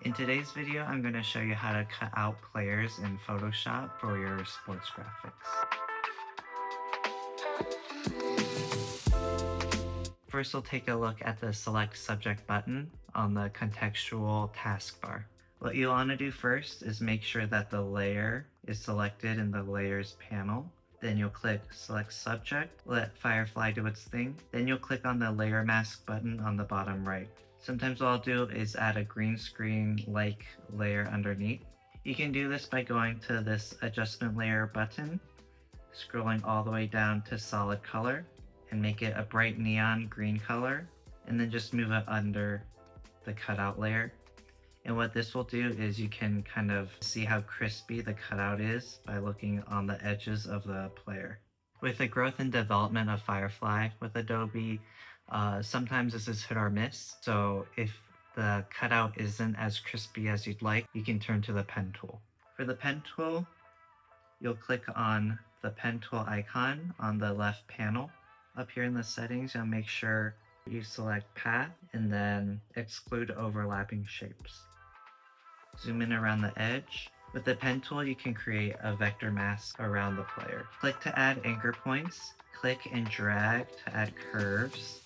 In today's video, I'm going to show you how to cut out players in Photoshop for your sports graphics. First, we'll take a look at the Select Subject button on the contextual taskbar. What you'll want to do first is make sure that the layer is selected in the Layers panel. Then you'll click Select Subject, let Firefly do its thing. Then you'll click on the Layer Mask button on the bottom right. Sometimes what I'll do is add a green screen-like layer underneath. You can do this by going to this Adjustment Layer button, scrolling all the way down to Solid Color, and make it a bright neon green color, and then just move it under the cutout layer. And what this will do is you can kind of see how crispy the cutout is by looking on the edges of the player. With the growth and development of Firefly with Adobe, sometimes this is hit or miss. So if the cutout isn't as crispy as you'd like, you can turn to the pen tool. For the pen tool, you'll click on the pen tool icon on the left panel. Up here in the settings, you'll make sure you select Path and then Exclude Overlapping Shapes. Zoom in around the edge. With the pen tool, you can create a vector mask around the player. Click to add anchor points. Click and drag to add curves.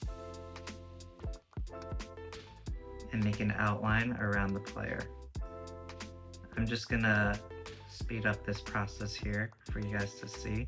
And make an outline around the player. I'm just gonna speed up this process here for you guys to see.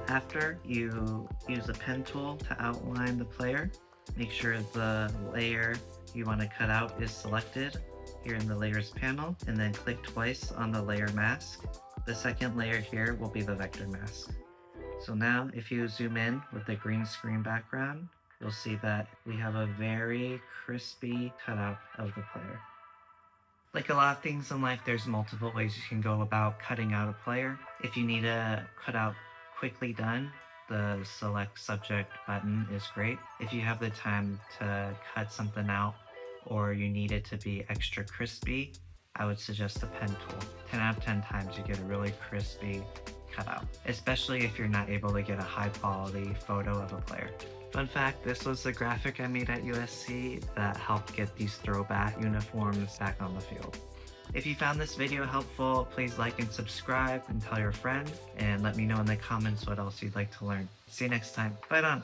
After you use the pen tool to outline the player, make sure the layer you want to cut out is selected here in the Layers panel, and then click twice on the layer mask. The second layer here will be the vector mask. So now if you zoom in with the green screen background, you'll see that we have a very crispy cutout of the player. Like a lot of things in life, there's multiple ways you can go about cutting out a player. If you need a cutout quickly done, the Select Subject button is great. If you have the time to cut something out or you need it to be extra crispy, I would suggest the pen tool. 10 out of 10 times you get a really crispy cutout, especially if you're not able to get a high quality photo of a player. Fun fact, this was the graphic I made at USC that helped get these throwback uniforms back on the field. If you found this video helpful, please like and subscribe and tell your friends, and let me know in the comments what else you'd like to learn. See you next time. Bye now.